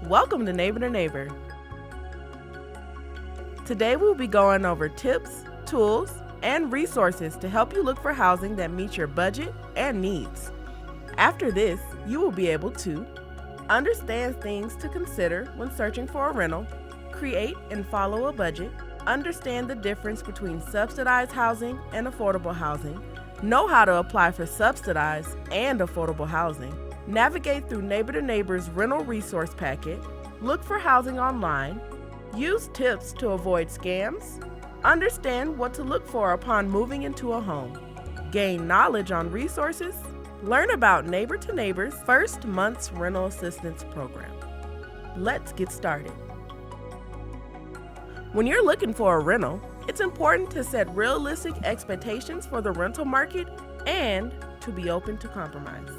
Welcome to Neighbor to Neighbor. Today we'll be going over tips, tools, and resources to help you look for housing that meets your budget and needs. After this, you will be able to understand things to consider when searching for a rental, create and follow a budget, understand the difference between subsidized housing and affordable housing, know how to apply for subsidized and affordable housing, navigate through Neighbor to Neighbor's rental resource packet, look for housing online, use tips to avoid scams, understand what to look for upon moving into a home, gain knowledge on resources, learn about Neighbor to Neighbor's first month's rental assistance program. Let's get started. When you're looking for a rental, it's important to set realistic expectations for the rental market and to be open to compromise.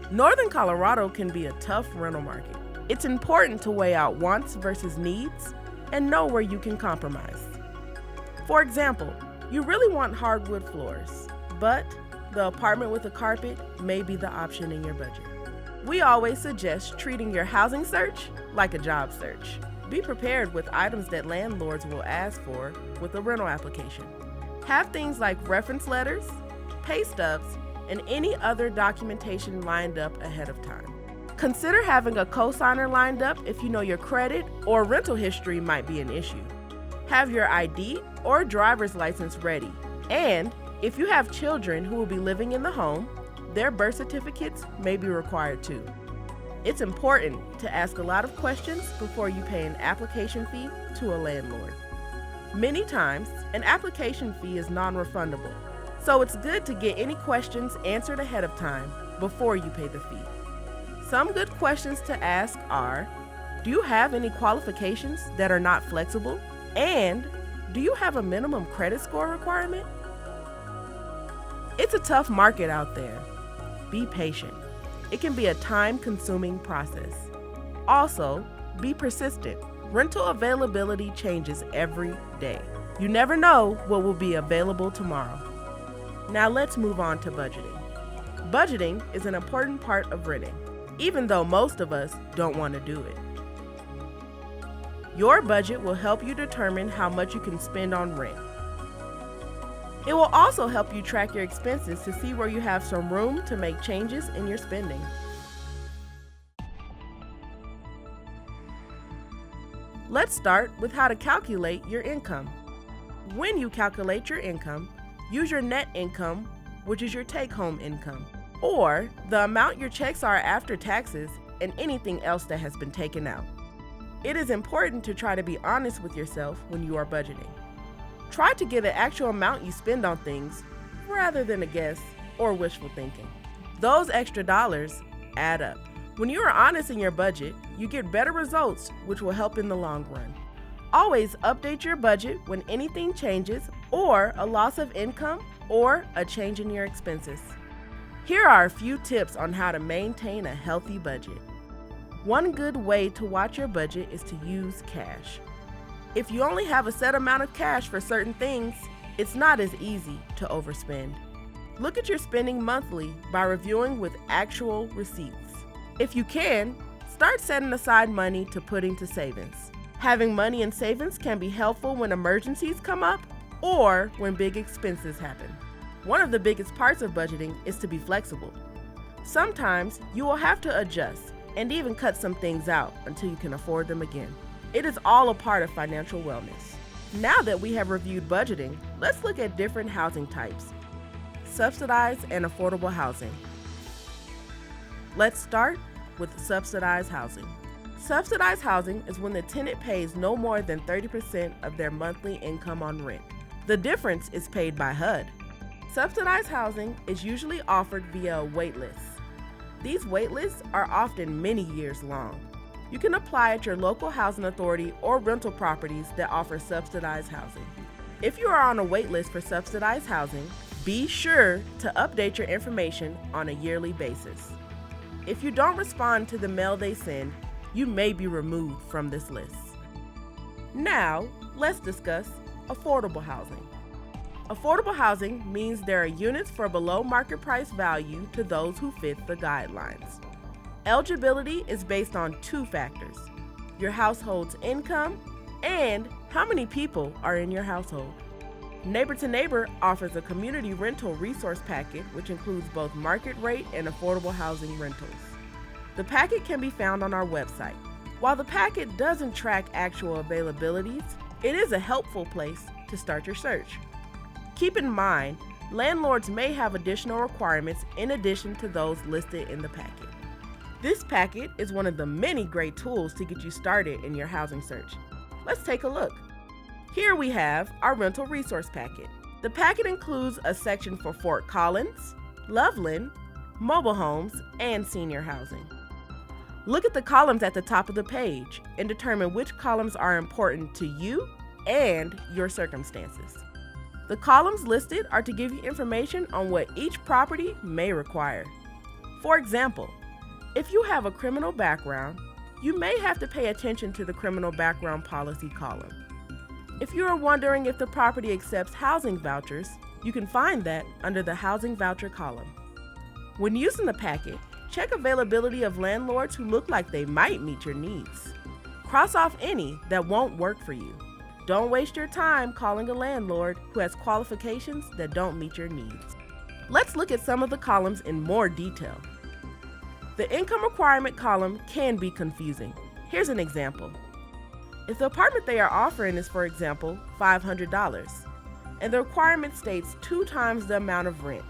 Northern Colorado can be a tough rental market. It's important to weigh out wants versus needs and know where you can compromise. For example, you really want hardwood floors, but the apartment with a carpet may be the option in your budget. We always suggest treating your housing search like a job search. Be prepared with items that landlords will ask for with a rental application. Have things like reference letters, pay stubs, and any other documentation lined up ahead of time. Consider having a cosigner lined up if you know your credit or rental history might be an issue. Have your ID or driver's license ready, and if you have children who will be living in the home, their birth certificates may be required too. It's important to ask a lot of questions before you pay an application fee to a landlord. Many times, an application fee is non-refundable, so it's good to get any questions answered ahead of time before you pay the fee. Some good questions to ask are, do you have any qualifications that are not flexible? And do you have a minimum credit score requirement? It's a tough market out there. Be patient. It can be a time-consuming process. Also, be persistent. Rental availability changes every day. You never know what will be available tomorrow. Now let's move on to budgeting. Budgeting is an important part of renting, even though most of us don't want to do it. Your budget will help you determine how much you can spend on rent. It will also help you track your expenses to see where you have some room to make changes in your spending. Let's start with how to calculate your income. When you calculate your income, use your net income, which is your take-home income, or the amount your checks are after taxes and anything else that has been taken out. It is important to try to be honest with yourself when you are budgeting. Try to get an actual amount you spend on things rather than a guess or wishful thinking. Those extra dollars add up. When you are honest in your budget, you get better results, which will help in the long run. Always update your budget when anything changes or a loss of income or a change in your expenses. Here are a few tips on how to maintain a healthy budget. One good way to watch your budget is to use cash. If you only have a set amount of cash for certain things, it's not as easy to overspend. Look at your spending monthly by reviewing with actual receipts. If you can, start setting aside money to put into savings. Having money in savings can be helpful when emergencies come up or when big expenses happen. One of the biggest parts of budgeting is to be flexible. Sometimes you will have to adjust and even cut some things out until you can afford them again. It is all a part of financial wellness. Now that we have reviewed budgeting, let's look at different housing types: subsidized and affordable housing. Let's start with subsidized housing. Subsidized housing is when the tenant pays no more than 30% of their monthly income on rent. The difference is paid by HUD. Subsidized housing is usually offered via a wait list. These wait lists are often many years long. You can apply at your local housing authority or rental properties that offer subsidized housing. If you are on a wait list for subsidized housing, be sure to update your information on a yearly basis. If you don't respond to the mail they send, you may be removed from this list. Now, let's discuss affordable housing. Affordable housing means there are units for below market price value to those who fit the guidelines. Eligibility is based on two factors: your household's income, and how many people are in your household. Neighbor to Neighbor offers a community rental resource packet which includes both market rate and affordable housing rentals. The packet can be found on our website. While the packet doesn't track actual availabilities, it is a helpful place to start your search. Keep in mind, landlords may have additional requirements in addition to those listed in the packet. This packet is one of the many great tools to get you started in your housing search. Let's take a look. Here we have our rental resource packet. The packet includes a section for Fort Collins, Loveland, mobile homes, and senior housing. Look at the columns at the top of the page and determine which columns are important to you and your circumstances. The columns listed are to give you information on what each property may require. For example, if you have a criminal background, you may have to pay attention to the criminal background policy column. If you are wondering if the property accepts housing vouchers, you can find that under the housing voucher column. When using the packet, check availability of landlords who look like they might meet your needs. Cross off any that won't work for you. Don't waste your time calling a landlord who has qualifications that don't meet your needs. Let's look at some of the columns in more detail. The income requirement column can be confusing. Here's an example. If the apartment they are offering is, for example, $500, and the requirement states 2 times the amount of rent,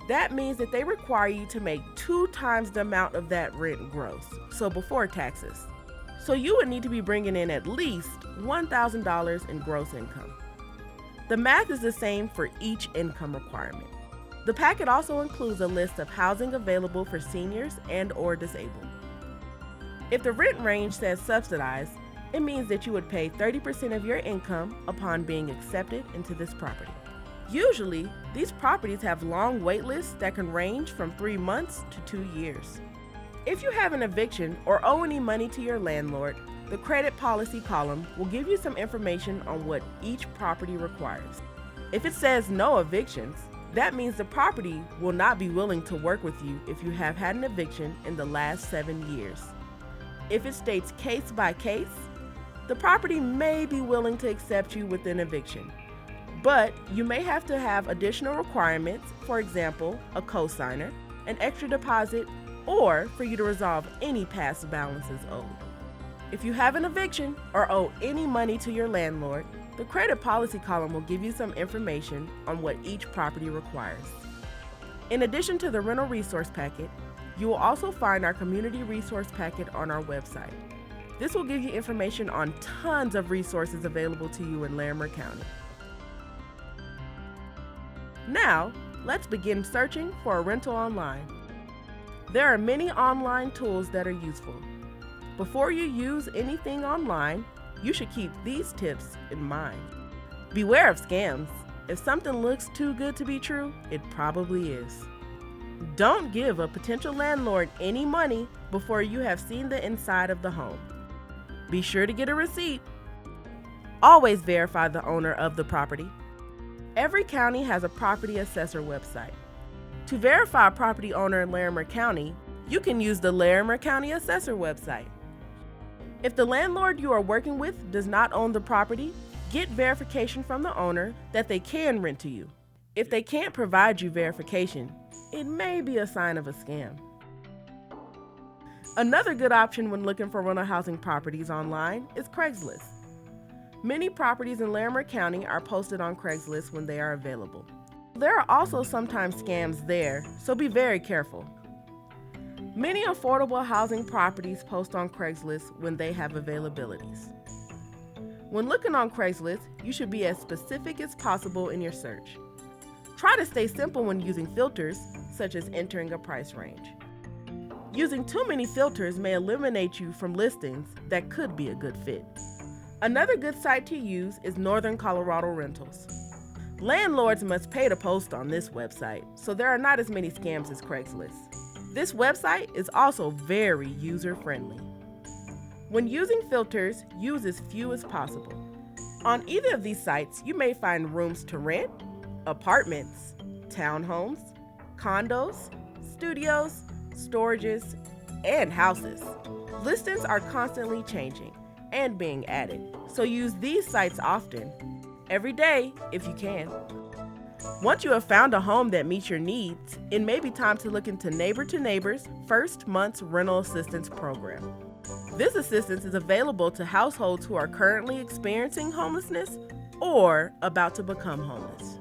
that means that they require you to make 2 times the amount of that rent gross, so before taxes. So you would need to be bringing in at least $1,000 in gross income. The math is the same for each income requirement. The packet also includes a list of housing available for seniors and/or disabled. If the rent range says subsidized, it means that you would pay 30% of your income upon being accepted into this property. Usually, these properties have long wait lists that can range from 3 months to 2 years. If you have an eviction or owe any money to your landlord, the credit policy column will give you some information on what each property requires. If it says no evictions, that means the property will not be willing to work with you if you have had an eviction in the last 7 years. If it states case by case, the property may be willing to accept you with an eviction, but you may have to have additional requirements, for example, a cosigner, an extra deposit, or for you to resolve any past balances owed. If you have an eviction or owe any money to your landlord, the credit policy column will give you some information on what each property requires. In addition to the rental resource packet, you will also find our community resource packet on our website. This will give you information on tons of resources available to you in Larimer County. Now, let's begin searching for a rental online. There are many online tools that are useful. Before you use anything online, you should keep these tips in mind. Beware of scams. If something looks too good to be true, it probably is. Don't give a potential landlord any money before you have seen the inside of the home. Be sure to get a receipt. Always verify the owner of the property. Every county has a property assessor website. To verify a property owner in Larimer County, you can use the Larimer County Assessor website. If the landlord you are working with does not own the property, get verification from the owner that they can rent to you. If they can't provide you verification, it may be a sign of a scam. Another good option when looking for rental housing properties online is Craigslist. Many properties in Larimer County are posted on Craigslist when they are available. There are also sometimes scams there, so be very careful. Many affordable housing properties post on Craigslist when they have availabilities. When looking on Craigslist, you should be as specific as possible in your search. Try to stay simple when using filters, such as entering a price range. Using too many filters may eliminate you from listings that could be a good fit. Another good site to use is Northern Colorado Rentals. Landlords must pay to post on this website, so there are not as many scams as Craigslist. This website is also very user-friendly. When using filters, use as few as possible. On either of these sites, you may find rooms to rent, apartments, townhomes, condos, studios, storages, and houses. Listings are constantly changing and being added, so use these sites often, every day if you can. Once you have found a home that meets your needs, it may be time to look into Neighbor to Neighbor's First Month's Rental Assistance Program. This assistance is available to households who are currently experiencing homelessness or about to become homeless.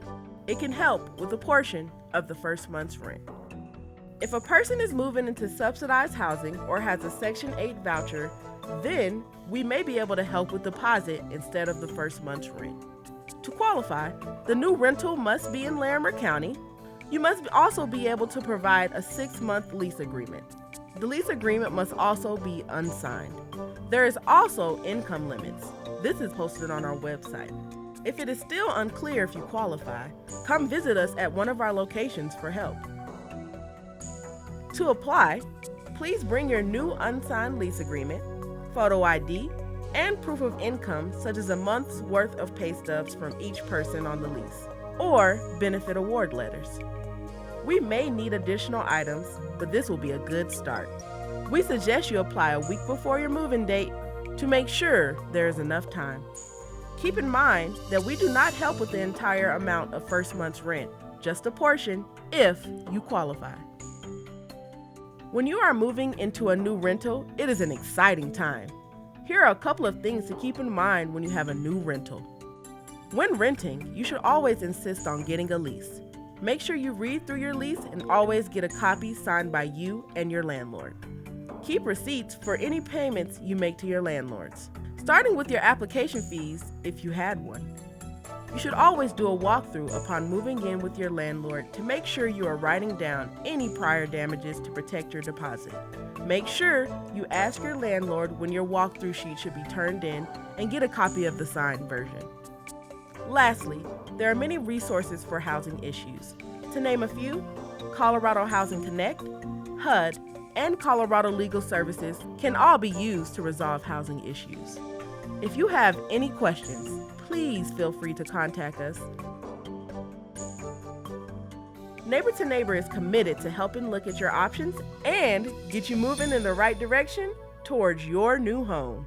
It can help with a portion of the first month's rent. If a person is moving into subsidized housing or has a Section 8 voucher, then we may be able to help with deposit instead of the first month's rent. To qualify, the new rental must be in Larimer County. You must also be able to provide a 6-month lease agreement. The lease agreement must also be unsigned. There is also income limits. This is posted on our website. If it is still unclear if you qualify, come visit us at one of our locations for help. To apply, please bring your new unsigned lease agreement, photo ID, and proof of income such as a month's worth of pay stubs from each person on the lease, or benefit award letters. We may need additional items, but this will be a good start. We suggest you apply a week before your move-in date to make sure there is enough time. Keep in mind that we do not help with the entire amount of first month's rent, just a portion if you qualify. When you are moving into a new rental, it is an exciting time. Here are a couple of things to keep in mind when you have a new rental. When renting, you should always insist on getting a lease. Make sure you read through your lease and always get a copy signed by you and your landlord. Keep receipts for any payments you make to your landlords, starting with your application fees if you had one. You should always do a walkthrough upon moving in with your landlord to make sure you are writing down any prior damages to protect your deposit. Make sure you ask your landlord when your walkthrough sheet should be turned in and get a copy of the signed version. Lastly, there are many resources for housing issues. To name a few, Colorado Housing Connect, HUD, and Colorado Legal Services can all be used to resolve housing issues. If you have any questions, please feel free to contact us. Neighbor to Neighbor is committed to helping look at your options and get you moving in the right direction towards your new home.